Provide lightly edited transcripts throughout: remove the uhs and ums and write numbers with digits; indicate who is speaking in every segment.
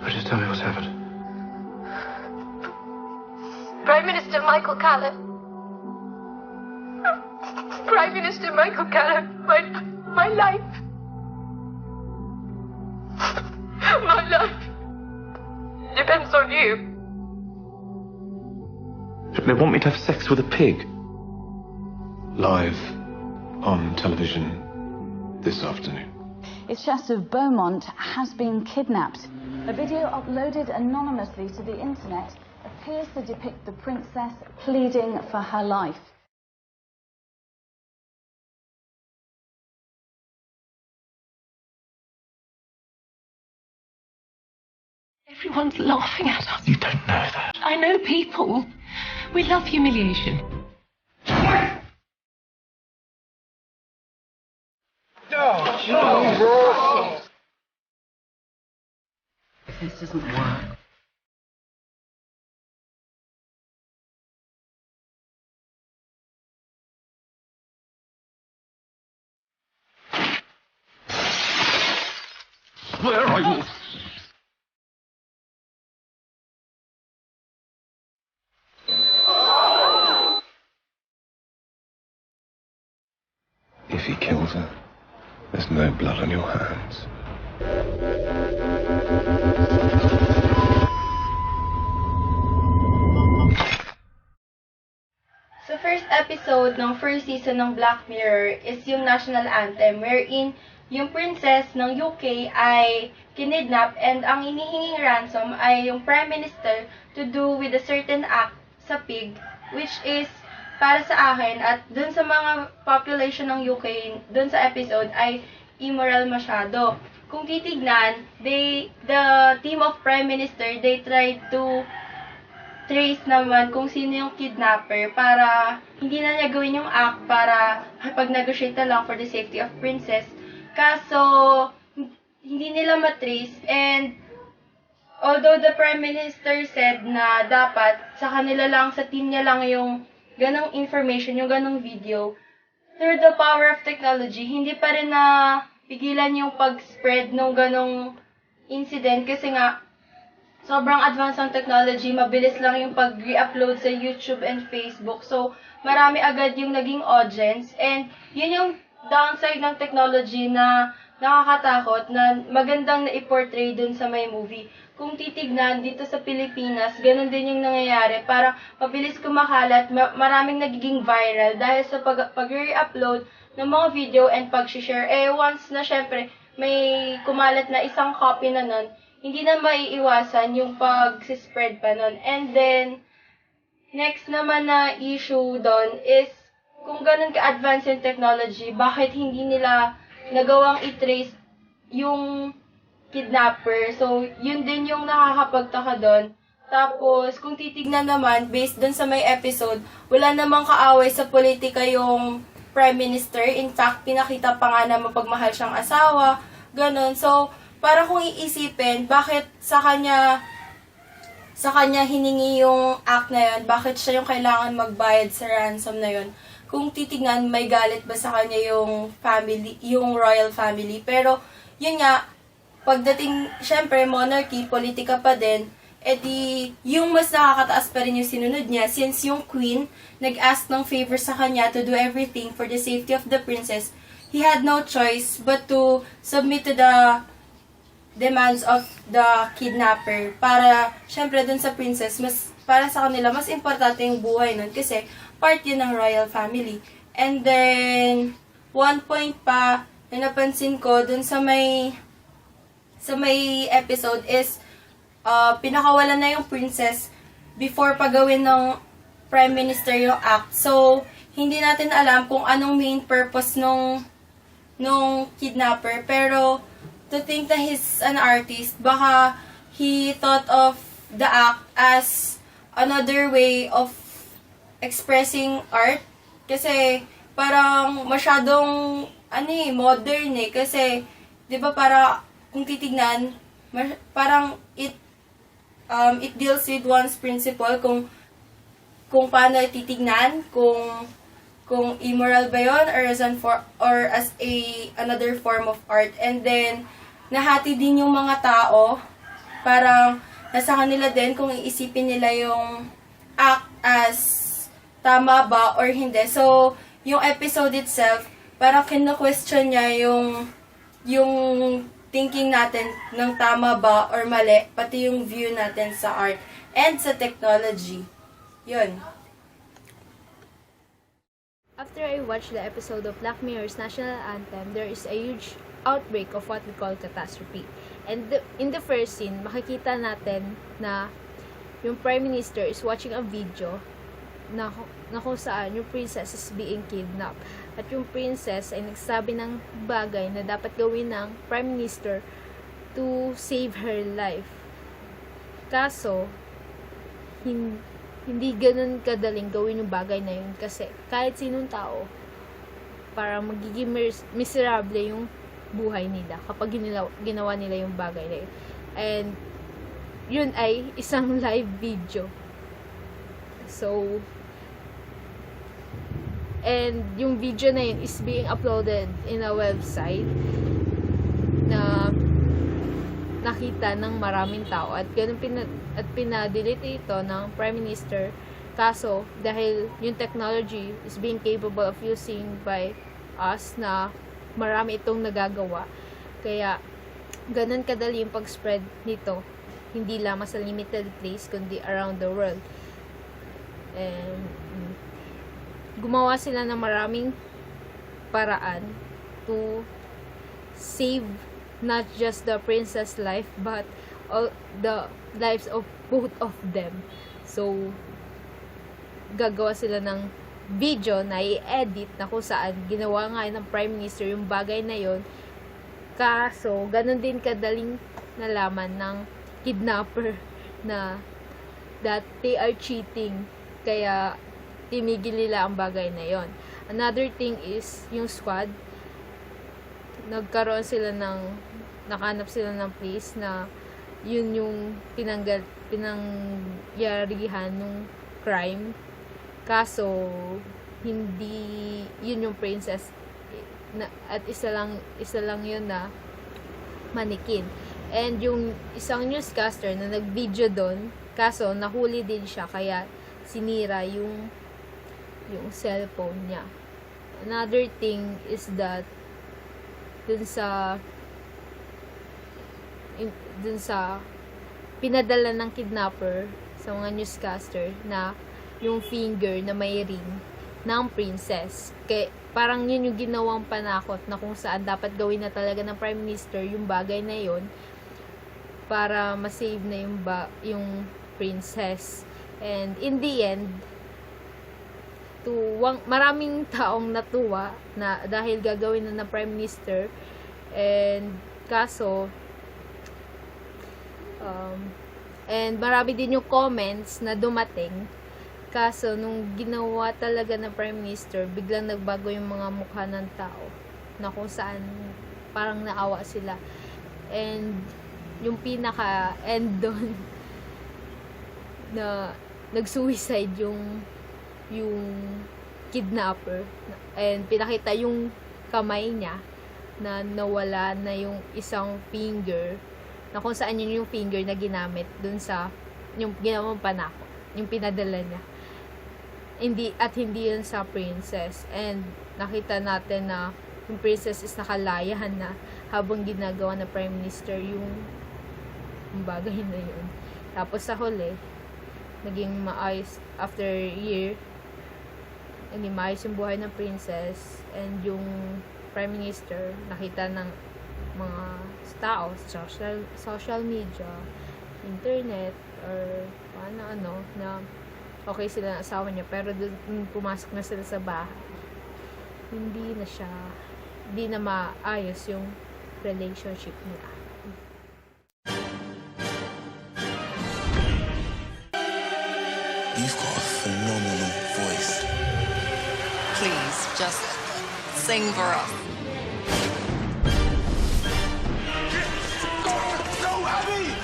Speaker 1: Just tell me what's happened.
Speaker 2: Prime Minister Michael Callum. Prime Minister Michael Callum, my life. My life depends on you.
Speaker 1: They want me to have sex with a pig. Live on television this afternoon.
Speaker 3: It's of Beaumont has been kidnapped. A video uploaded anonymously to the internet appears to depict the princess pleading for her life.
Speaker 2: Everyone's laughing at us.
Speaker 1: You don't know that.
Speaker 2: I know people. We love humiliation.
Speaker 3: This doesn't work.
Speaker 1: Where are you? If he kills her, there's no blood on your hands.
Speaker 4: Sa first episode ng first season ng Black Mirror is yung national anthem wherein yung princess ng UK ay kinidnap and ang inihinging ransom ay yung prime minister to do with a certain act sa pig, which is para sa akin at dun sa mga population ng UK dun sa episode ay immoral masyado. Kung titignan, the team of prime minister, they tried to trace naman kung sino yung kidnapper para hindi na niya gawin yung act para pag-negotiate na lang for the safety of princess. Kaso, hindi nila matrace and although the prime minister said na dapat sa kanila lang, sa team niya lang yung ganong information, yung ganong video, through the power of technology, hindi pa rin na pigilan yung pag-spread ng ganong incident kasi nga sobrang advanced ang technology, mabilis lang yung pag-re-upload sa YouTube and Facebook. So, marami agad yung naging audience. And yun yung downside ng technology na nakakatakot na magandang na-portray dun sa may movie. Kung titignan dito sa Pilipinas, ganun din yung nangyayari. Parang mabilis kumakalat, maraming nagiging viral dahil sa pag-re-upload ng mga video and pag-share. Once na syempre may kumalat na isang copy na nun, hindi na maiiwasan yung pag-spread pa nun. And then, next naman na issue doon is, kung ganun ka-advanced yung technology, bakit hindi nila nagawang i-trace yung kidnapper? So, yun din yung nakakapagtaka doon. Tapos, kung titignan naman, based doon sa may episode, wala namang kaaway sa politika yung prime minister. In fact, pinakita pa nga na mapagmahal siyang asawa, ganun. So, para kung iisipin, bakit sa kanya hiningi yung act na yun, bakit siya yung kailangan magbayad sa ransom na yun. Kung titignan, may galit ba sa kanya yung family, yung royal family. Pero, yun nga, pagdating, syempre, monarchy, politika pa din, edi, yung mas nakakataas pa rin yung sinunod niya, since yung queen nag-ask ng favor sa kanya to do everything for the safety of the princess, he had no choice but to submit to the demands of the kidnapper para, syempre, dun sa princess, mas, para sa kanila, mas importante yung buhay nun kasi part yun ng royal family. And then, one point pa na napansin ko dun sa may episode is, pinakawalan na yung princess before pagawin ng prime minister yung act. So, hindi natin alam kung anong main purpose nung kidnapper, pero to think that he's an artist, baka he thought of the act as another way of expressing art. Kasi parang masyadong modern kasi 'di ba para kung titignan, parang it deals with one's principle kung paano titignan, kung immoral ba 'yon or as another form of art. And then nahati din yung mga tao parang nasa kanila din kung iisipin nila yung act as tama ba or hindi. So, yung episode itself, parang kino-question niya yung thinking natin ng tama ba or mali, pati yung view natin sa art and sa technology. Yun.
Speaker 5: After I watched the episode of Black Mirror's national anthem, there is a huge outbreak of what we call catastrophe. And in the first scene, makikita natin na yung Prime Minister is watching a video na kung saan yung princess is being kidnapped. At yung princess ay nagsabi ng bagay na dapat gawin ng Prime Minister to save her life. Kaso, hindi ganun kadaling gawin yung bagay na yun kasi kahit sinong tao parang magiging miserable yung buhay nila kapag ginawa nila yung bagay na yun. And yun ay isang live video. So, and yung video na yun is being uploaded in a website na nakita ng maraming tao at ganun pinadelete ito ng Prime Minister. Kaso dahil yung technology is being capable of using by us na marami itong nagagawa, kaya ganun kadali yung pag-spread nito, hindi lamang sa limited place kundi around the world. And gumawa sila ng maraming paraan to save not just the princess life but all the lives of both of them. So gagawa sila ng video na i-edit na kung saan ginawa nga ng Prime Minister yung bagay na yon. Kaso ganun din kadaling nalaman ng kidnapper na that they are cheating, kaya tinigil nila ang bagay na yon. Another thing is yung squad, nagkaroon sila nakanap sila ng place na yun yung pinangyarihan nung crime. Kaso hindi yun yung princess at isa lang yun na manikin. And yung isang newscaster na nag-video doon, kaso nahuli din siya kaya sinira yung cellphone niya. Another thing is that dun sa pinadala ng kidnapper sa mga newscaster na yung finger na may ring ng princess. Kaya parang yun yung ginawang panakot na kung saan dapat gawin na talaga ng Prime Minister yung bagay na yun para masave na yung princess. And in the end, maraming taong natuwa na dahil gagawin na ng Prime Minister. And kaso and marami din yung comments na dumating. Kaso nung ginawa talaga ng Prime Minister, biglang nagbago yung mga mukha ng tao na kung saan parang naawa sila. And yung pinaka-end doon na nag-suicide yung kidnapper, and pinakita yung kamay niya na nawala na yung isang finger na kung saan yun yung finger na ginamit dun sa yung ginawang panako, yung pinadala niya. Hindi yun sa princess. And nakita natin na yung princess is nakalayahan na habang ginagawa ng Prime Minister yung bagay na yun. Tapos sa huli, naging maayos after year, naging maayos yung buhay ng princess. And yung Prime Minister nakita ng mga tao sa social media, internet, or ano na okay sila ng asawa niya, pero doon pumasok na sila sa bahay, hindi na maayos yung relationship nila.
Speaker 6: You've got a phenomenal voice.
Speaker 7: Please, just sing for us.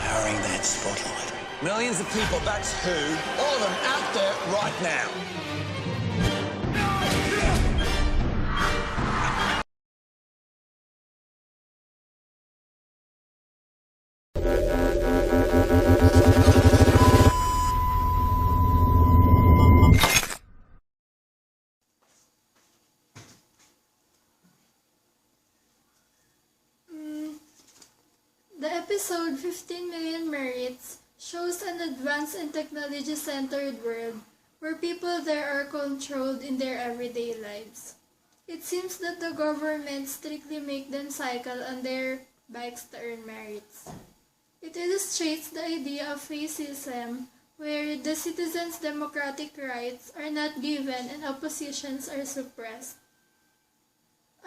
Speaker 6: Powering that spotlight.
Speaker 8: Millions of people, that's who. All of them out there right now.
Speaker 9: The episode 15 Million Merits shows an advanced and technology-centered world where people there are controlled in their everyday lives. It seems that the government strictly make them cycle on their bikes to earn merits. It illustrates the idea of fascism, where the citizens' democratic rights are not given and oppositions are suppressed.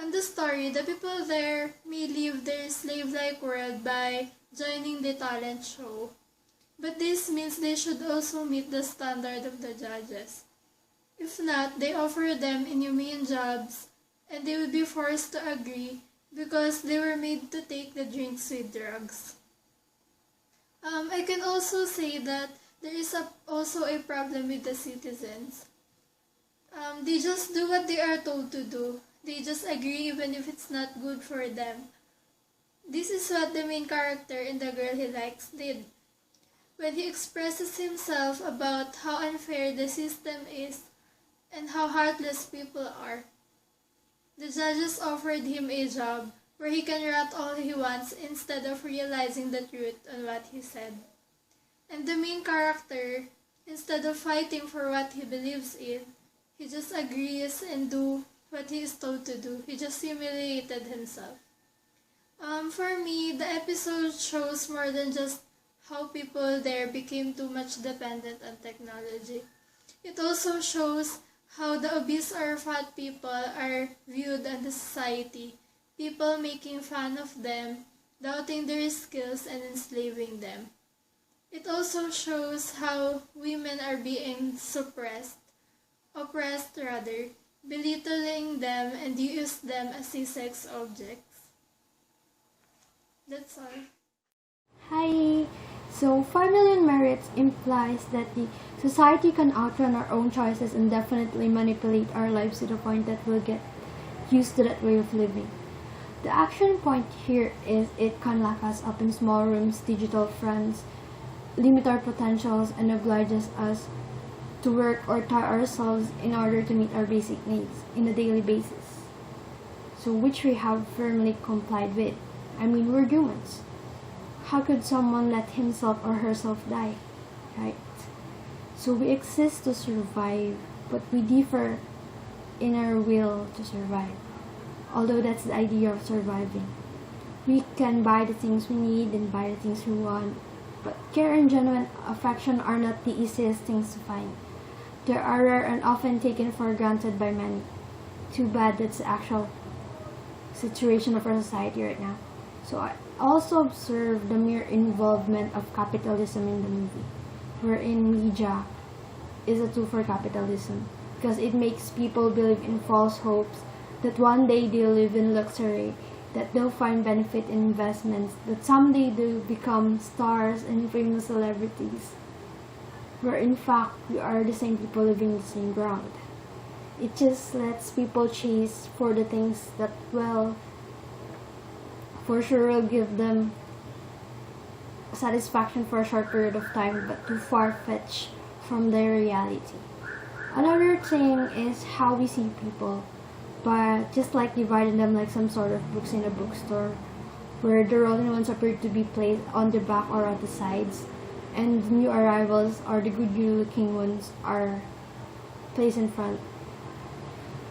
Speaker 9: On the story, the people there may live their slave-like world by joining the talent show, but this means they should also meet the standard of the judges. If not, they offer them inhumane jobs, and they would be forced to agree because they were made to take the drinks with drugs. I can also say that there is also a problem with the citizens. They just do what they are told to do. They just agree even if it's not good for them. This is what the main character in The Girl He Likes did. When he expresses himself about how unfair the system is and how heartless people are, the judges offered him a job where he can rat all he wants instead of realizing the truth on what he said. And the main character, instead of fighting for what he believes in, he just agrees and do what he is told to do. He just humiliated himself. For me, the episode shows more than just how people there became too much dependent on technology. It also shows how the obese or fat people are viewed in the society, people making fun of them, doubting their skills and enslaving them. It also shows how women are being oppressed rather, belittling them and use them as sex objects. That's all.
Speaker 10: Hi! So, 5 million merits implies that the society can outrun our own choices and definitely manipulate our lives to the point that we'll get used to that way of living. The action point here is it can lock us up in small rooms, digital friends, limit our potentials, and obliges us to work or tire ourselves in order to meet our basic needs in a daily basis. So, which we have firmly complied with. I mean, we're humans. How could someone let himself or herself die, right? So we exist to survive, but we differ in our will to survive. Although that's the idea of surviving. We can buy the things we need and buy the things we want, but care and genuine affection are not the easiest things to find. They are rare and often taken for granted by many. Too bad that's the actual situation of our society right now. So I also observed the mere involvement of capitalism in the movie, wherein media is a tool for capitalism, because it makes people believe in false hopes that one day they'll live in luxury, that they'll find benefit in investments, that someday they'll become stars and famous celebrities, where in fact we are the same people living in the same ground. It just lets people chase for the things that, well, for sure will give them satisfaction for a short period of time, but too far-fetched from their reality. Another thing is how we see people, but just like dividing them like some sort of books in a bookstore, where the rolling ones appear to be placed on the back or on the sides, and new arrivals or the good-looking ones are placed in front.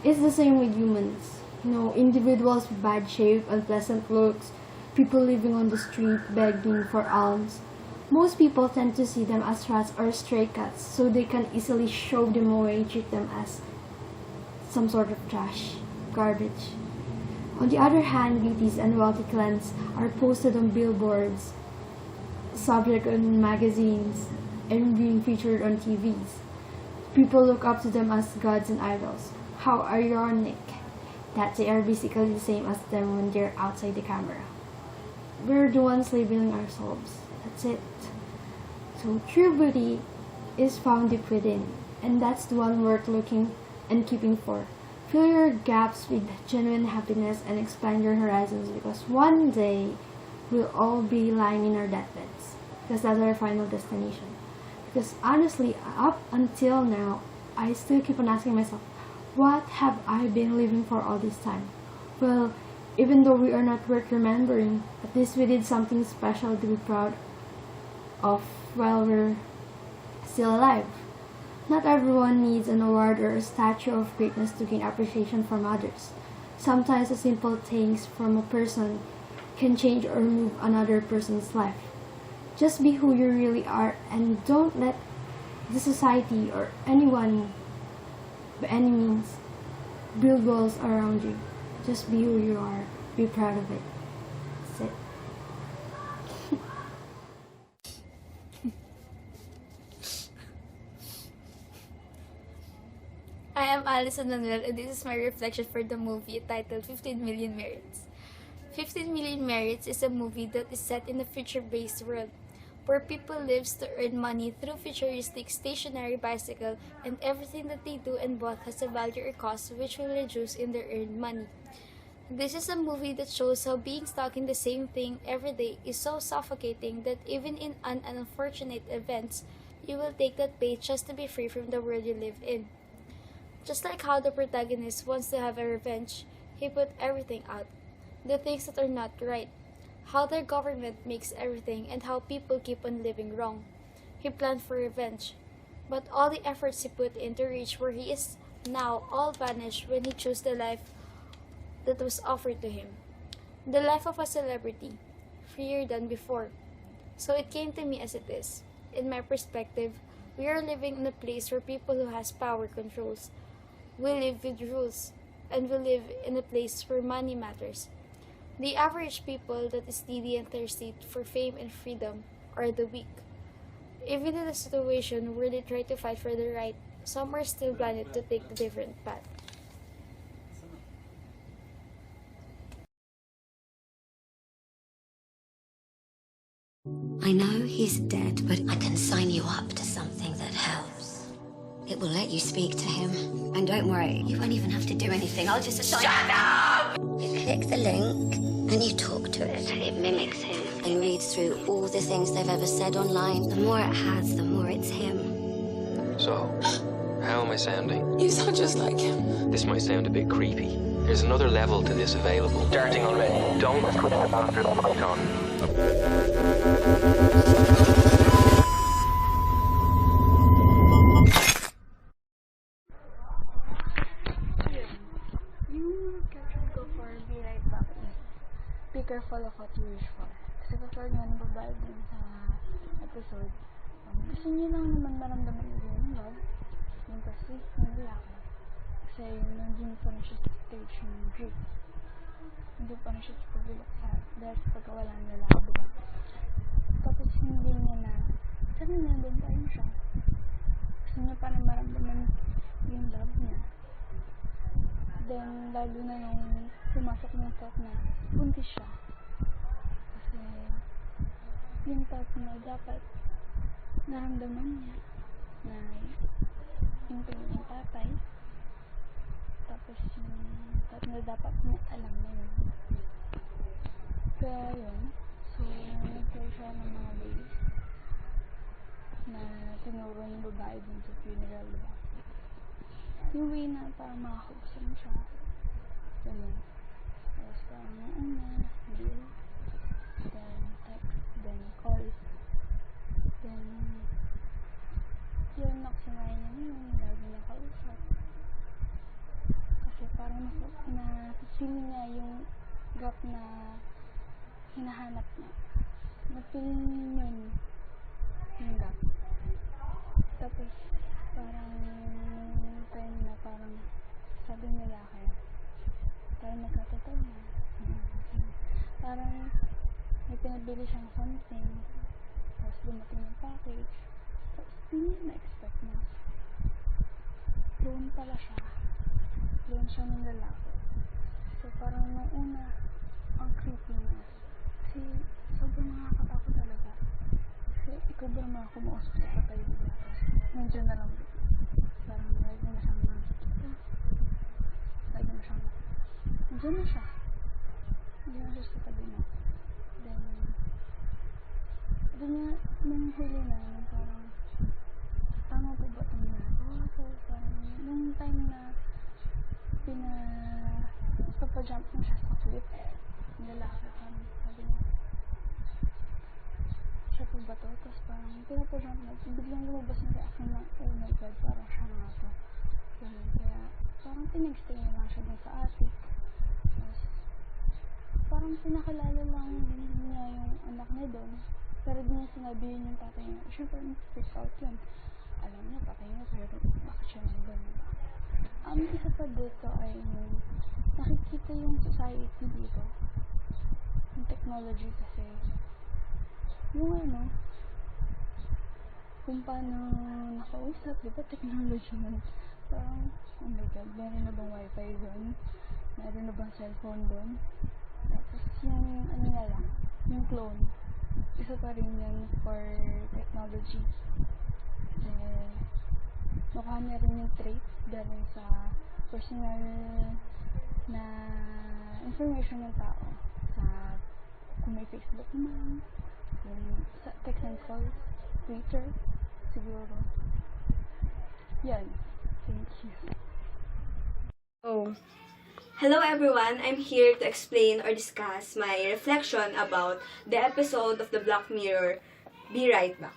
Speaker 10: It's the same with humans. Individuals with bad shape, unpleasant looks, people living on the street begging for alms. Most people tend to see them as rats or stray cats, so they can easily shove them away and treat them as some sort of trash, garbage. On the other hand, beauties and wealthy clans are posted on billboards, subject in magazines, and being featured on TVs. People look up to them as gods and idols. How ironic that they are basically the same as them when they're outside the camera. We're the ones labeling ourselves. That's it. So true beauty is found deep within, and that's the one worth looking and keeping for. Fill your gaps with genuine happiness and expand your horizons, because one day we'll all be lying in our deathbeds, because that's our final destination. Because honestly, up until now, I still keep on asking myself, what have I been living for all this time? Well, Even though we are not worth remembering, at least we did something special to be proud of while we're still alive. Not everyone needs an award or a statue of greatness to gain appreciation from others. Sometimes the simple things from a person can change or move another person's life. Just be who you really are and don't let the society or anyone by any means build walls around you. Just be who you are. Be proud of it. That's it.
Speaker 11: I am Alison Manuel and this is my reflection for the movie titled 15 Million Merits. 15 Million Merits is a movie that is set in a future-based world where people lives to earn money through futuristic stationary bicycle, and everything that they do and bought has a value or cost which will reduce in their earned money. This is a movie that shows how being stuck in the same thing every day is so suffocating that even in unfortunate events, you will take that bait just to be free from the world you live in. Just like how the protagonist wants to have a revenge, he put everything out. The things that are not right, how their government makes everything, and how people keep on living wrong. He planned for revenge, but all the efforts he put in to reach where he is now all vanished when he chose the life that was offered to him. The life of a celebrity, freer than before. So it came to me as it is. In my perspective, we are living in a place where people who has power controls. We live with rules, and we live in a place where money matters. The average people that is needy and thirsty for fame and freedom are the weak. Even in a situation where they try to fight for the right, some are still blinded to take the different path.
Speaker 12: I know he's dead, but I can sign you up to something that helps. It will let you speak to him. And don't worry, you won't even have to do anything. I'll just assign— Shut up! You click the link, and you talk to it. It mimics him and reads through all the things they've ever said online. The more it has, the more it's him.
Speaker 13: So, how am I sounding?
Speaker 14: You sound just like him.
Speaker 13: This might sound a bit creepy. There's another level to this available. Starting already. Don't put the bastard on my tongue.
Speaker 15: Be careful of what you wish for. Kasi katulad nga ng babae dun sa episode, gusto niya lang naman maramdaman yung love, yung kasi yung lalaki. Kasi nandun pa na siya sa stage ng grief. Nandun pa na siya sa pagulok sa dahil sa pagkawala ng lalaki, diba? Tapos hindi niya na, sabi niya nandun pa rin siya. Gusto niya pa na maramdaman yung love niya. Then, lalo na nung pumasok ng thought na buntis siya. Kasi, yung thought na dapat naramdaman niya na yung kanyang tatay. Tapos, yung thought na dapat na alam na yun. Kaya yun, so, nag-try siya ng mga ways na tinuro yung babae dun sa funeral, diba? Yung way na parang makakabusang siya. Ganun. Tapos parang una, mail, then text, then call. Then, yun, nakusanay niya yun, lagi niya kausap. Kasi parang na-feel niya yung gap na hinahanap niya. Na-feel niya yung gap. Tapos, parang time na parang sabi nila kaya parang nagkatotoo na parang may pinabili siyang something tapos dumating yung package tapos hindi na-expect na loan pala siya ng lalaki. So parang nung una ang creepy niya kasi sobrang nakakatakot talaga kasi ikaw ba naman ako mausap sa patay, diba? Tapos nandiyan na lang parang lagi na siyang nakikita. Lagi na siyang nandiyan na siya. Nandiyan na siya sa tabi mo. Then, doon nga, nung huli na, parang tama po ba itong ginagawa ko? Parang, nung time na nagpapajump na siya sa cliff. Yung lalaki, parang sabi niya, siya po ba to? Tapos parang pinapajump na, biglang lumabas yung reaction na, oh my god, parang siya nga to. Ganun, kaya parang pinag-stay na lang siya dun sa attic. Tapos parang pinakilala lang niya yung anak niya doon. Pero di niya sinabi yun yung tatay niya. Siyempre, freak out yun. Alam niya, patay niya, pero bakit siya nandun? Isa pa dito ay nakikita yung society dito. Yung technology kasi. Yung kung paano nakausap, di ba technology man. Parang, oh my god, meron na bang wifi doon? Meron na bang cellphone doon? Tapos yung na lang, yung clone. Isa pa rin yan for technology. Kasi nakuha niya rin yung traits galing sa personal na information ng tao. Sa kung may Facebook naman, sa text and calls, Twitter, siguro. Yan. Thank you.
Speaker 14: Oh. Hello everyone, I'm here to explain or discuss my reflection about the episode of the Black Mirror, Be Right Back.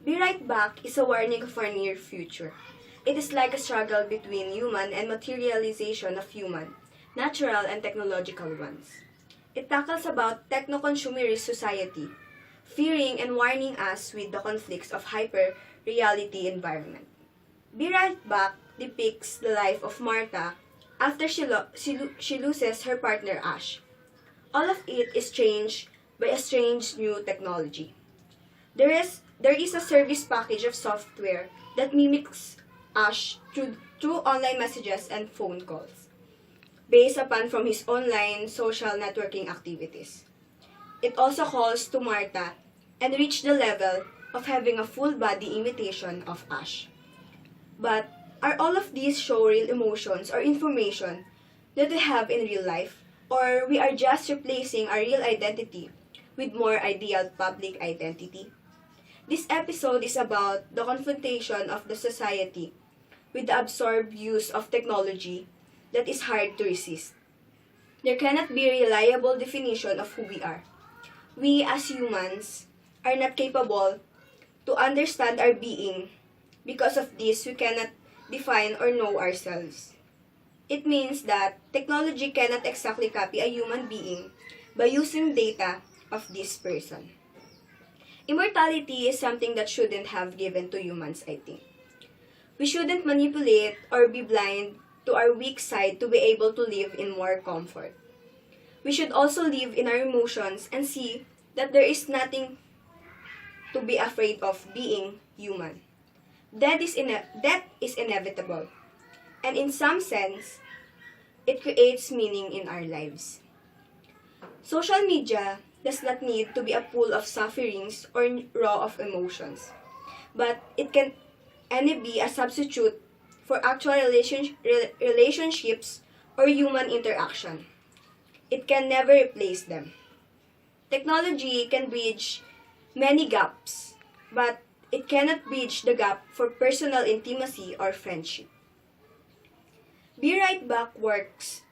Speaker 14: Be Right Back is a warning of our near future. It is like a struggle between human and materialization of human, natural and technological ones. It tackles about techno-consumerist society, fearing and warning us with the conflicts of hyper-reality environment. Be Right Back depicts the life of Martha after she loses her partner Ash. All of it is changed by a strange new technology. There is a service package of software that mimics Ash through online messages and phone calls, based upon from his online social networking activities. It also calls to Martha and reach the level of having a full body imitation of Ash. But are all of these show real emotions or information that we have in real life, or we are just replacing our real identity with more ideal public identity? This episode is about the confrontation of the society with the absorbed use of technology that is hard to resist. There cannot be a reliable definition of who we are. We as humans are not capable to understand our being. Because of this, we cannot define or know ourselves. It means that technology cannot exactly copy a human being by using data of this person. Immortality is something that shouldn't have given to humans, I think. We shouldn't manipulate or be blind to our weak side to be able to live in more comfort. We should also live in our emotions and see that there is nothing to be afraid of being human. Death is inevitable, and in some sense, it creates meaning in our lives. Social media does not need to be a pool of sufferings or raw of emotions, but it can only be a substitute for actual relationships or human interaction. It can never replace them. Technology can bridge many gaps, but it cannot bridge the gap for personal intimacy or friendship. Be Right Back works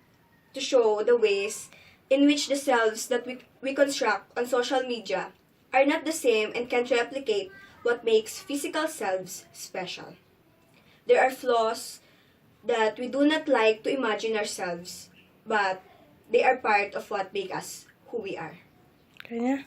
Speaker 14: to show the ways in which the selves that we construct on social media are not the same and can't replicate what makes physical selves special. There are flaws that we do not like to imagine ourselves, but they are part of what makes us who we are.
Speaker 16: Kanya?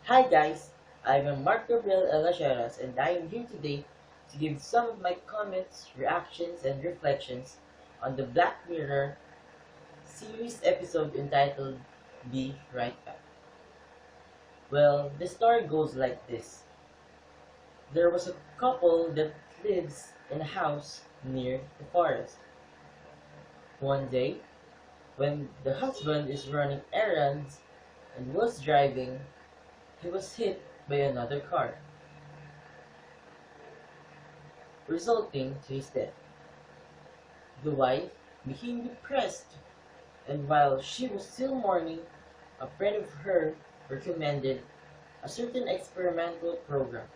Speaker 17: Hi guys, I'm Mark Gabriel Elacheras and I am here today to give some of my comments, reactions, and reflections on the Black Mirror series episode entitled Be Right Back. Well, the story goes like this. There was a couple that lives in a house near the forest. One day, when the husband is running errands and was driving, he was hit by another car, resulting to his death. The wife became depressed, and while she was still mourning, a friend of hers recommended a certain experimental program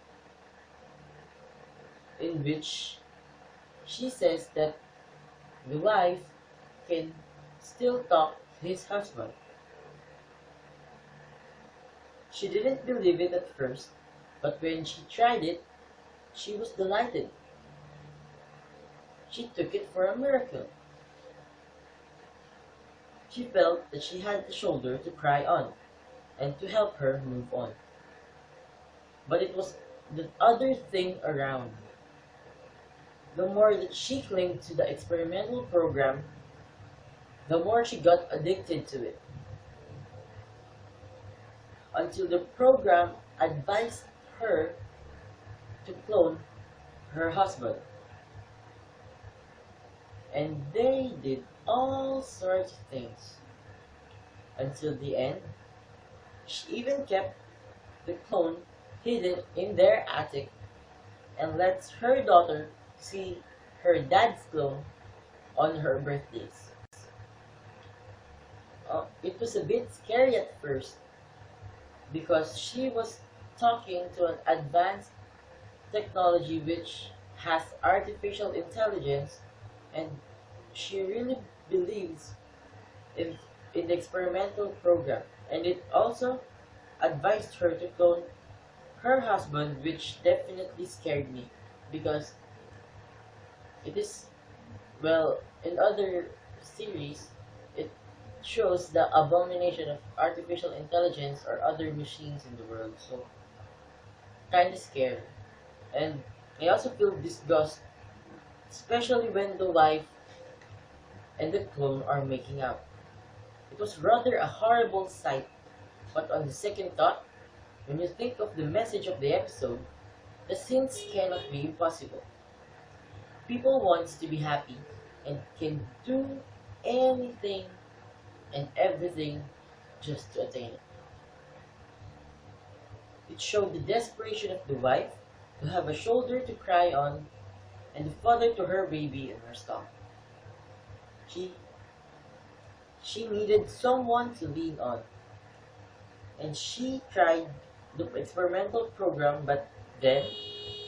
Speaker 17: in which she says that the wife can still talk to his husband. She didn't believe it at first, but when she tried it, she was delighted. She took it for a miracle. She felt that she had a shoulder to cry on and to help her move on. But it was the other thing around. The more that she clung to the experimental program, the more she got addicted to it. Until the program advised her to clone her husband. And they did all sorts of things. Until the end, she even kept the clone hidden in their attic and lets her daughter see her dad's clone on her birthdays. It was a bit scary at first because she was talking to an advanced technology which has artificial intelligence, and she really believes in the experimental program, and it also advised her to clone her husband, which definitely scared me because it is, well, in other series it shows the abomination of artificial intelligence or other machines in the world, so kinda scary. And I also feel disgust, especially when the wife and the clone are making out. It was rather a horrible sight, but on the second thought, when you think of the message of the episode, the scenes cannot be impossible. People want to be happy and can do anything and everything just to attain it. It showed the desperation of the wife to have a shoulder to cry on and the father to her baby in her stomach. She needed someone to lean on, and she tried the experimental program, but then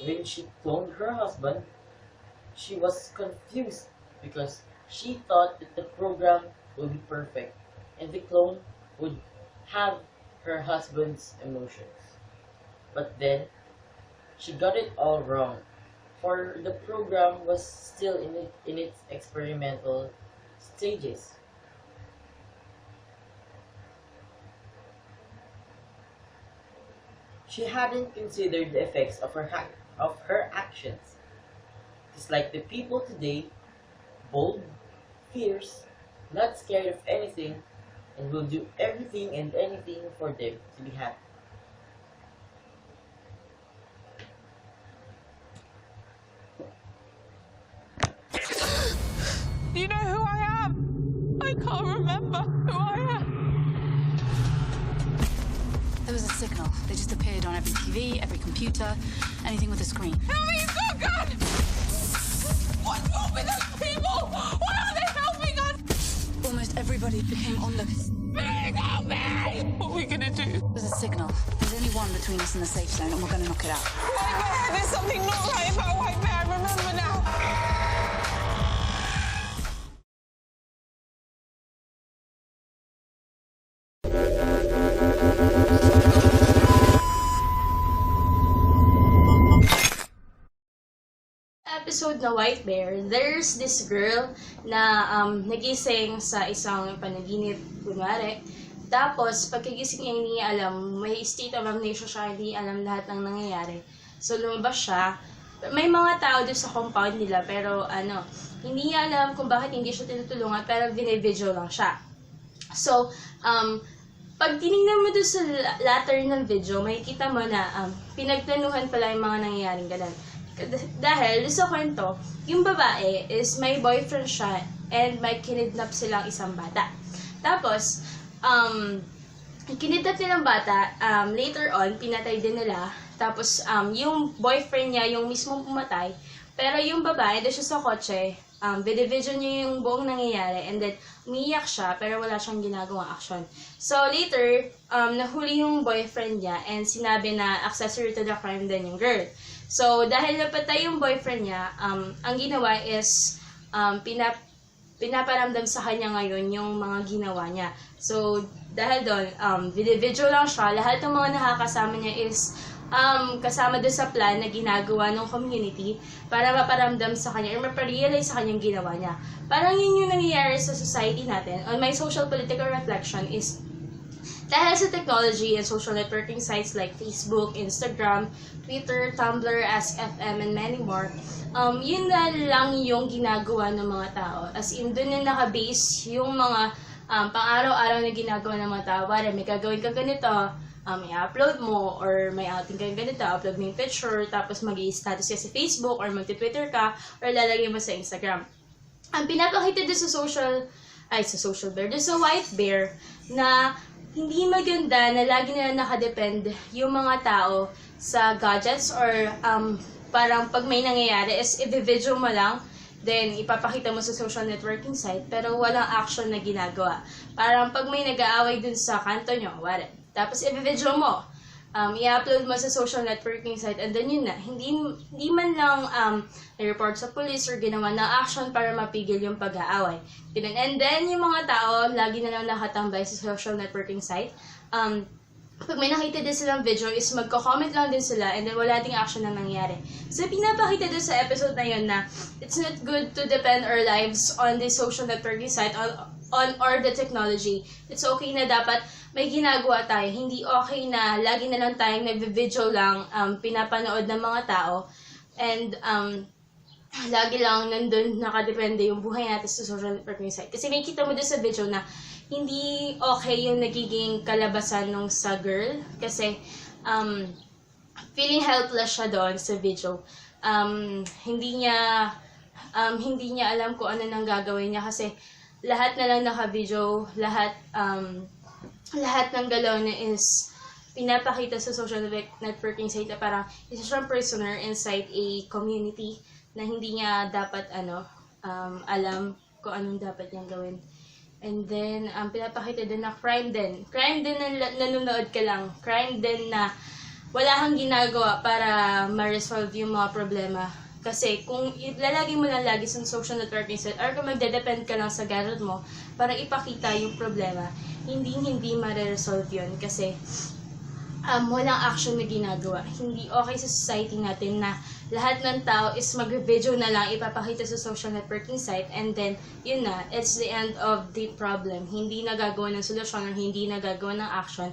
Speaker 17: when she cloned her husband, she was confused because she thought that the program would be perfect and the clone would have her husband's emotions. But then she got it all wrong, for the program was still in its experimental stages. She hadn't considered the effects of her actions. It's like the people today, bold, fierce, not scared of anything, and will do everything and anything for them to be happy.
Speaker 16: You know who I am? I can't remember who I am.
Speaker 3: There was a signal. They just appeared on every TV, every computer, anything with a screen.
Speaker 16: Help me, it's not good! What's wrong with those people? Why aren't they helping us?
Speaker 3: Almost everybody became onlookers.
Speaker 16: Please help me! What are we gonna do?
Speaker 3: There's a signal. There's only one between us and the safe zone, and we're gonna knock it out.
Speaker 16: White Bear! There's something not right about White Bear. I remember now.
Speaker 4: Episode na White Bear, there's this girl na nagising sa isang panaginip, kunwari. Tapos, pagkagising niya, hindi niya alam, may state of amnesia siya, hindi alam lahat ng nangyayari. So, lumabas siya. May mga tao doon sa compound nila, pero hindi niya alam kung bakit hindi siya tinutulungan, pero binibidyo lang siya. So, pag tinignan mo doon sa latter ng video, makikita mo na pinagplanuhan pala yung mga nangyayaring ganun. Dahil sa kwento, yung babae is may boyfriend siya and may kinidnap silang isang bata. Tapos, kinidnap nilang bata, later on, pinatay din nila. Tapos, yung boyfriend niya, yung mismong pumatay. Pero yung babae, doon siya sa kotse,
Speaker 18: video niya yung buong nangyayari and then umiiyak siya pero wala siyang ginagawang action. So later, nahuli yung boyfriend niya and sinabi na accessory to the crime din yung girl. So dahil napatay yung boyfriend niya, ang ginawa is pinaparamdam sa kanya ngayon yung mga ginawa niya. So dahil doon, video lang siya, lahat ng mga nakakasama niya is kasama doon sa plan na ginagawa ng community para maparamdam sa kanya or maparealize sa kanyang ginawa niya. Parang yun yung nangyayari sa society natin. On my social political reflection is, dahil sa technology and social networking sites like Facebook, Instagram, Twitter, Tumblr, Ask.fm, and many more, yun na lang yung ginagawa ng mga tao. As in, dun yung nakabase yung mga pang-araw-araw na ginagawa ng mga tao. Para may gagawin ka ganito, i-upload mo, or may outing ka ganito, upload mo yung picture, tapos mag-i-status ka sa Facebook, or mag-Twitter ka, or lalagay mo sa Instagram. Ang pinapakita doon sa sa White Bear, na hindi maganda na lagi na nakadepend yung mga tao sa gadgets, or parang pag may nangyayari is i-video mo lang, then ipapakita mo sa social networking site, pero walang action na ginagawa. Parang pag may nag-aaway dun sa kanto nyo, tapos i-video mo, i-upload mo sa social networking site, and then yun na, hindi man lang i-report sa police or ginawa na action para mapigil yung pag-aaway. And then yung mga tao, lagi na lang nakatambay sa social networking site. Pag may nakita din silang video is magko-comment lang din sila and then wala ding action na nangyari. So pinapakita din sa episode na yun na it's not good to depend our lives on the social networking site or the technology. It's okay na dapat may ginagawa tayo. Hindi okay na lagi na lang tayong nagve-video lang, pinapanood ng mga tao, and lagi lang nandun nakadepende yung buhay natin sa social networking site. Kasi may kita mo doon sa video na hindi okay yung nagiging kalabasan nung sa girl. Kasi feeling helpless siya doon sa video. Hindi niya alam kung ano nang gagawin niya kasi lahat na lang naka-video, lahat ng galaw na is pinapakita sa social networking site na parang isa siyang prisoner inside a community na hindi niya dapat alam kung anong dapat niyang gawin. And then, pinapakita din na crime din. Crime din na nanonood ka lang. Crime din na wala kang ginagawa para ma-resolve yung mga problema. Kasi kung ilalagay mo lang lagi sa social networking site or kung magde-depend ka lang sa gadget mo para ipakita yung problema, hindi ma-resolve yun kasi walang action na ginagawa. Hindi okay sa society natin na lahat ng tao is mag-video na lang ipapakita sa social networking site and then yun na, it's the end of the problem. Hindi nagagawa ng solusyon or hindi nagagawa ng action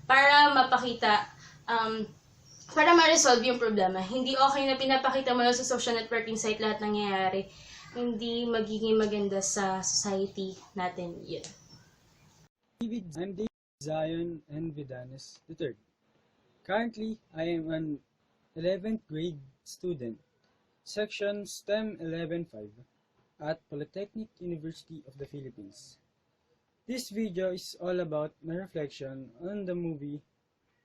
Speaker 18: para mapakita para ma-resolve yung problema. Hindi okay na pinapakita mo lang sa social networking site lahat nangyayari. Hindi magiging maganda sa society natin yun.
Speaker 19: I'm David Zion and Vidanes III. Currently, I am an 11th grade student, section STEM 11.5 at Polytechnic University of the Philippines. This video is all about my reflection on the movie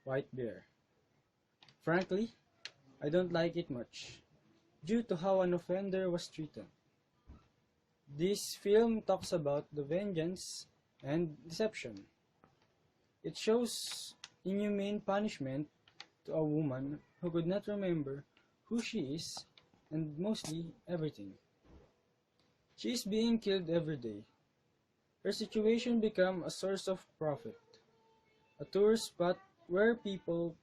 Speaker 19: White Bear. Frankly, I don't like it much, due to how an offender was treated. This film talks about the vengeance and deception. It shows inhumane punishment to a woman who could not remember who she is and mostly everything. She is being killed every day. Her situation became a source of profit, a tourist spot where people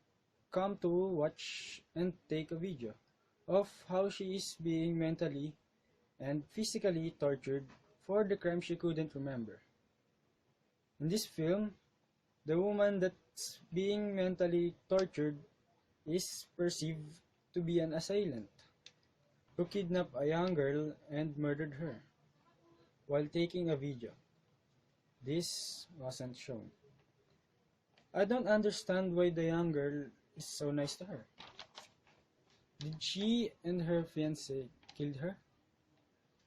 Speaker 19: come to watch and take a video of how she is being mentally and physically tortured for the crime she couldn't remember. In this film, the woman that's being mentally tortured is perceived to be an assailant who kidnapped a young girl and murdered her while taking a video. This wasn't shown. I don't understand why the young girl is so nice to her. Did she and her fiancé kill her?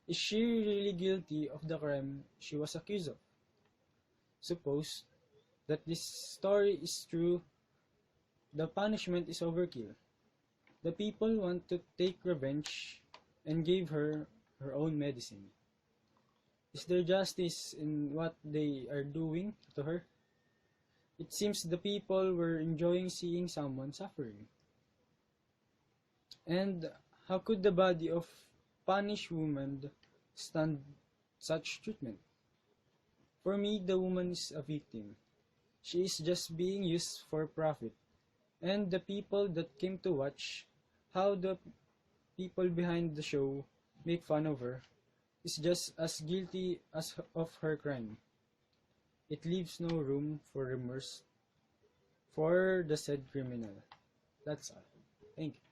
Speaker 19: Is she really guilty of the crime she was accused of? Suppose that this story is true, the punishment is overkill. The people want to take revenge and gave her her own medicine. Is there justice in what they are doing to her? It seems the people were enjoying seeing someone suffering. And how could the body of punished woman stand such treatment? For me, the woman is a victim. She is just being used for profit. And the people that came to watch how the people behind the show make fun of her is just as guilty as of her crime. It leaves no room for remorse for the said criminal. That's all. Thank you.